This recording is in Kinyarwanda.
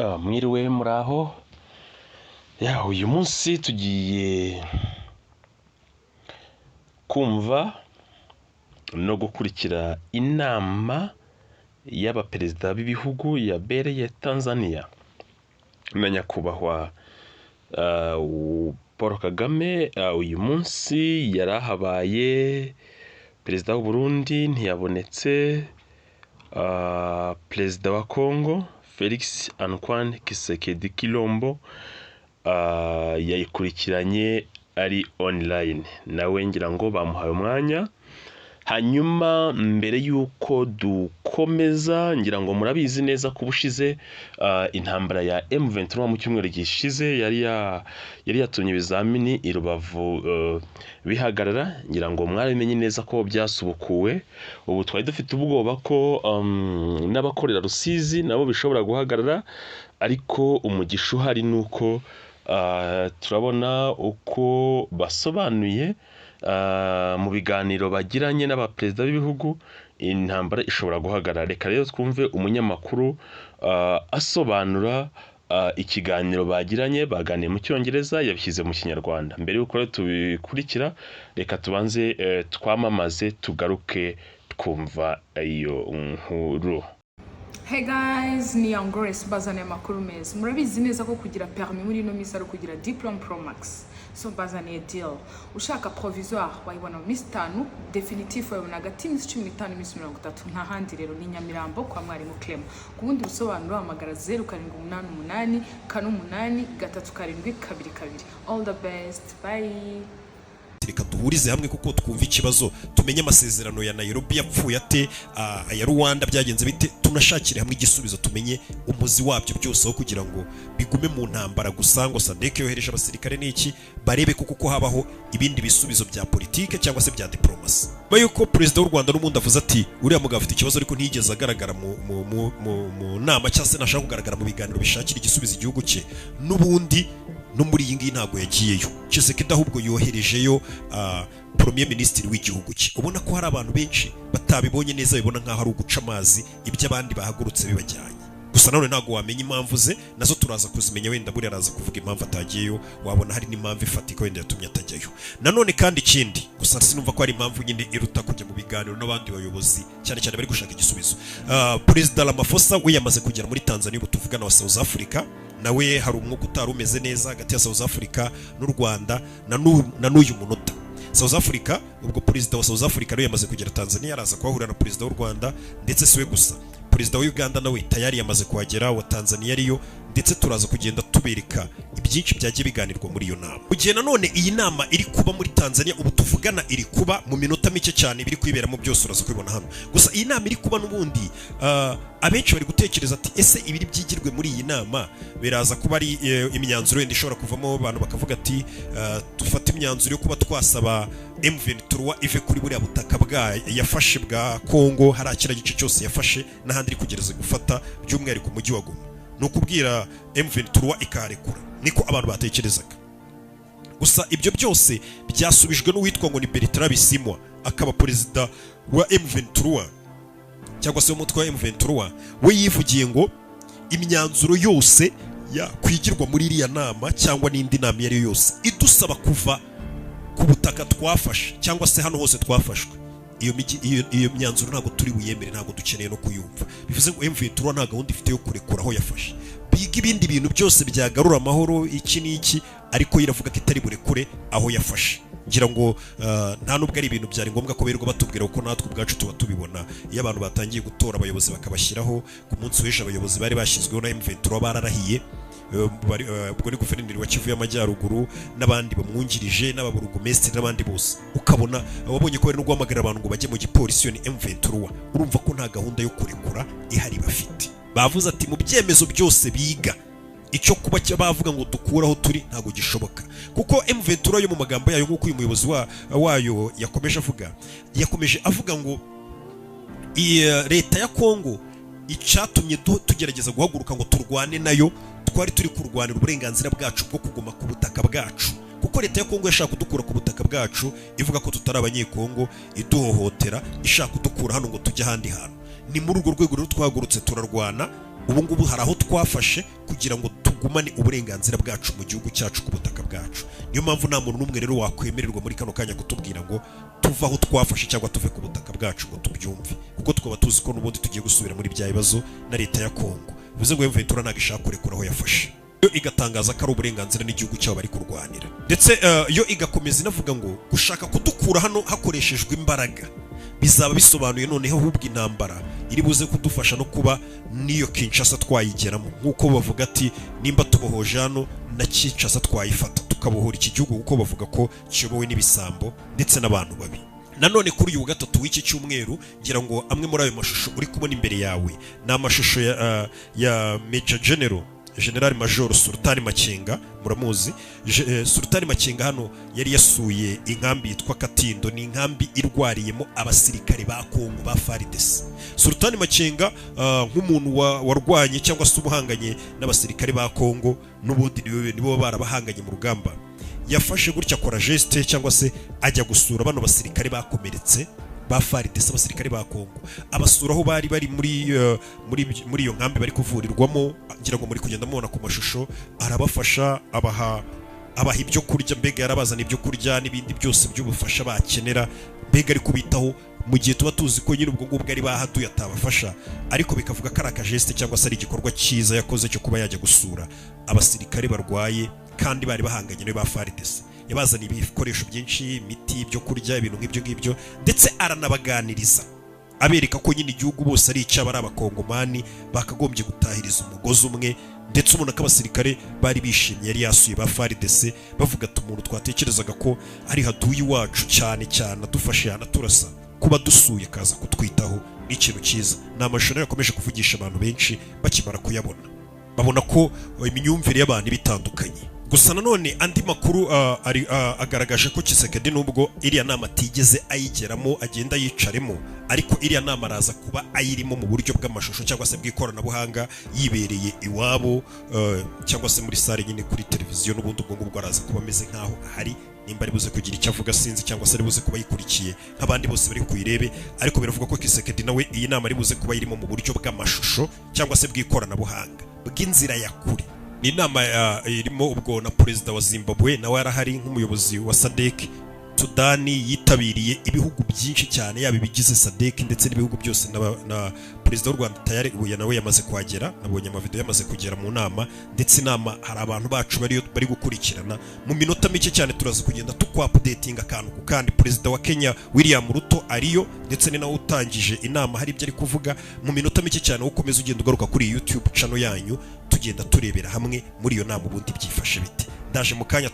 Mwiriwe muraho uyu munsi tugiye kumva no gukurikira inama y'abaperezida b'ibihugu yabereye Tanzania na nyakubahwa Paul Kagame. Uyu munsi yarahabaye, perezida w'u Burundi ntiyabonetse, perezida wa Congo Felix Antoine Tshisekedi Tshilombo yayikurikiranye ari online, nawe ngira ngo bamuhaye umwanya. Hanyuma mbere yuko dukomeza, ngira ngo murabizi neza ko ubushize intambara ya M23 mu cyumweru gishize yari yatumye ibizamini i Rubavu bihagarara. Ngira ngo mwarabimenye neza ko byasubukuwe. Ubu twari dufite ubwoba ko n'abakorera Rusizi nabo bishobora guhagarara, ariko umugisha uhari nuko turabona uko basobanuye mu biganiro bagiranye n'abaperezida b'ibihugu intambara ishobora guhagarara. Reka rero twumve umunyamakuru asobanura ikiganiro bagiranye. Baganiye mu Cyongereza, yabishyize mu Kinyarwanda. Mbere y'uko tubikurikira, reka tubanze twamamaze tugaruke twumva iyo nkuru. Hey guys, ni Young Grace bazane amakuru meza. Murabizi neza ko kugira permis muri no misa kugira diplome Pro Max. So bazane deal. Ushaka provisoire wayibona mu minsi 5, definitive wayibona hagati y'imisi 15 n'imisi 30. Nta handi rero ni Nyamirambo kwa mwarimu Clem. Ku bundi busobanuro hamagara 0788 48 372 All the best. Bye. Reka duhurize hamwe kuko twumva ikibazo, tumenye amasezerano ya Nairobi yapfuye ate, ya Rwanda byagenze bite, tunashakire hamwe igisubizo, tumenye umuzi wabyo byose aho kugira ngo bigume mu ntambara gusa ngo SADC yohereje abasirikare n'iki, barebe kuko habaho ibindi bisubizo bya politike cyangwa se bya diplomasi. Bayuko president w'u Rwanda n'umundi avuze ati uriya mugabo afite ikibazo ariko ntiyigeze agaragara mu nama cyangwa se nashaka kugaragara mu biganiro bishakira igisubizo igihugu cye, n'ubundi no muri iyi ngiyi ntago yagiyeyo. Tshisekedi ahubwo yoherejeyo premier ministre w'igihugu cye. Ubona ko hari abantu benshi batabibonye neza, bibona nkaho ari uguca amazi ibyo abandi bahagurutse bibajyanye. Gusa none ntago wamenya impamvu ze, nazo turaza kuzimenya. Wenda buri araza kuvuga impamvu atagiyeyo, wabona hari n'impamvu ifatika wenda yatumye atajyayo. Nanone kandi ikindi, gusa sinumva ko hari impamvu nyine iruta kujya mu biganiro n'abandi bayobozi cyane cyane bari gushaka igisubizo. President Ramaphosa we yamaze kugera muri Tanzania, ubu tuvugana wa South Africa. Nawe hari umwuka utari umeze neza hagati ya South Africa n'u Rwanda na n'uyu munota. South Africa, ubwo perezida wa South Africa rero yamaze kugera Tanzania, araza kuhahurira na perezida w'u Rwanda, ndetse siwe gusa, perezida wa Uganda nawe tayari yamaze kuhagera, wa Tanzania ariyo, ndetse turaza kugenda tubereka ibyinshi byagiye biganirwa muri iyo nama. Ugiye nanone iyi nama iri kuba muri Tanzania, ubu tuvugana iri kuba mu minota mike cyane, biri kwiberamo byose uraza kubibona hano. Gusa iyi nama iri kuba n'ubundi abenshi bari gutekereza ati ese ibiri byigirwe muri iyi nama biraza kuba ari imyanzuro wenda ishobora kuvamo, abantu bakavuga ati dufata imyanzuro yo kuba twasaba M23 ive kuri buriya butaka bwa yafashe bwa Congo, hari akira gice cyose yafashe n'ahandi iri kugereza gufata, by'umwihariko umujyi wa Goma, no kubwira M23 ikarekura. Niko abantu batekerezaga. Gusa ibyo byose byasubijwe n'uwitwa ngo ni Bertrand Bisimwa, akaba perezida wa M23 cyangwa se umutwe wa M23. We yivugiye ngo imyanzuro yose yakwigirwa muri iriya nama cyangwa n'indi nama iyo ari yose idusaba kuva ku butaka twafashe cyangwa se hano hose twafashwe, iyo myanzuro ntabwo turi buyemere, ntabwo dukeneye no kuyumva. Bivuze ngo M23 nta gahunda ifite yo kurekura aho yafashe, biga ibindi bintu byose byagarura amahoro iki n'iki, ariko iravuga ko itari burekure aho yafashe. Ngira ngo nta nubwo ari ibintu byari ngombwa ko berwa batubwira uko natwe ubwacu tuba tubibona. Iyo abantu batangiye gutora abayobozi bakabashyiraho ku munsi w'ejo, abayobozi bari bashyizweho na M23 bararahiye, ubwo ni guverineri wa Kivu y'Amajyaruguru n'abandi bamwungirije n'ababurugumesitiri n'abandi bose, ukabona ababonye ko bari no guhamagara abantu ngo bajye mu gipolisi ni M23. Urumva ko nta gahunda yo kurekura ihari bafite. Bavuze ati mu byemezo byose biga, icyo kuba bavuga ngo dukuraho turi ntago gishoboka, kuko M23 yo mu magambo yayo nk'uko uyu muyobozi wayo yakomeje avuga ngo leta ya Congo icyatumye tugerageza guhaguruka ngo turwane nayo, twari turi kurwanira uburenganzira bwacu bwo kuguma ku butaka bwacu, kuko leta ya Congo yashaka kudukura ku butaka bwacu, ivuga ko tutari abanyekongo, iduhohotera, ishaka kudukura hano ngo tujye ahandi hantu. Ni muri urwo rwego rero twahagurutse turarwana, ubu ngubu hari aho twafashe kugira ngo tugumane uburenganzira bwacu mu gihugu cyacu ku butaka bwacu. Niyo mpamvu nta muntu n'umwe rero wakwemererwa muri kano kanya kutubwira ngo tuva aho twafashe cyangwa tuve ku butaka bwacu ngo tubyumve, kuko twaba tuzi ko n'ubundi tugiye gusubira muri bya bibazo na leta ya Kongo. Bivuze ngo M23 ntabwo ishaka kurekura aho yafashe, yo igatangaza ko ari uburenganzira n'igihugu cyabo bari kurwanira, ndetse yo igakomeza inavuga ngo gushaka kudukura hano hakoreshejwe imbaraga bizaba bisobanuye noneho ahubwo intambara iri buze kudufasha no kuba niyo Kinshasa twayigeramo, nk'uko bavuga ati nimba tubohoje hano na Kinshasa twayifata tukabohora iki gihugu, kuko bavuga ko kiyobowe n'ibisambo ndetse n'abantu babi. Nanone kuri uyu gatatu w'iki cyumweru ngira ngo amwe muri ayo mashusho uri kubona imbere yawe ni amashusho ya Major General Major Sultan Makenga, muramuzi. Sultan Makenga hano yari yasuye inkambi yitwa Katindo, ni inkambi irwariyemo abasirikare ba Kongo ba FARDC. Sultan Makenga nk'umuntu warwanye cyangwa se ubuhanganye n'abasirikare ba Kongo n'ubundi nibo barabahanganye mu rugamba, yafashe gutya akora geste cyangwa se ajya gusura bano basirikare bakomeretse ba FARDC, abasirikare ba Kongo, abasura aho bari muri iyo nkambi bari kuvurirwamo. Ngira ngo muri kugenda mubona ku mashusho, arabafasha abaha ibyo kurya, mbega yarabazana ibyo kurya n'ibindi byose by'ubufasha bakenera, mbega ari kubitaho mu gihe tuba tuzi ko nyine ubwo ngubwo ari bahaduye atabafasha, ariko bikavuga ko ari akajeste cyangwa se ari igikorwa cyiza yakoze cyo kuba yajya gusura abasirikare barwaye kandi bari bahanganye n'aba FARDC. Yabazaniye ibikoresho byinshi, imiti, ibyo kurya, ibintu nk'ibyo ngibyo, ndetse aranabaganiriza abereka ko nyine igihugu bose ari icy'abari abakongomani bakagombye gutahiriza umugozi umwe, ndetse ubona ko abasirikare bari bishimye yari yasuye ba FARDC, bavuga ati umuntu twatekerezaga ko ari haduyi iwacu cyane cyane adufashe anaturasa, kuba dusuye kaza kutwitaho ni ikintu cyiza. Ni amashusho yakomeje kuvugisha abantu benshi bakimara kuyabona, babona ko imyumvire y'abantu bitandukanye. Gusa nanone andi makuru agaragaje ko Tshisekedi nubwo iriya nama atigeze ayigeramo agenda yicaremo, ariko iriya nama araza kuba ayirimo mu buryo bw'amashusho cyangwa se bw'ikoranabuhanga, yibereye iwabo cyangwa se muri sare nyine kuri televiziyo, n'ubundi ubwo ngubwo araza kuba ameze nk'aho ahari. Nimba ari buze kugira icyo avuga sinzi, cyangwa se ari buze kuba yikurikiye nk'abandi bose bari kuyirebe, ariko biravuga ko Tshisekedi nawe iyi nama ari buze kuba irimo mu buryo bw'amashusho cyangwa se bw'ikoranabuhanga bw'inzira ya kure. Ni inama irimo ubwo na perezida wa Zimbabwe nawe yarahari nk'umuyobozi wa SADC. Sudani yitabiriye ibihugu byinshi cyane, yaba ibigize SADC ndetse n'ibihugu byose, na perezida w'u Rwanda tayari ubu nawe yamaze kuhagera, nabonye amavideo yamaze kugera mu nama, ndetse inama hari abantu bacu bari gukurikirana. Mu minota mike cyane turaza kugenda tukwa-updating akantu ku kandi. Perezida wa Kenya William Ruto ariyo, ndetse ni nawe utangije inama, hari ibyo ari kuvuga. Mu minota mike cyane ukomeza ugenda ugaruka kuri YouTube channel yanyu, tugenda turebera hamwe muri iyo nama ubundi byifashe bite. Ndaje mu kanya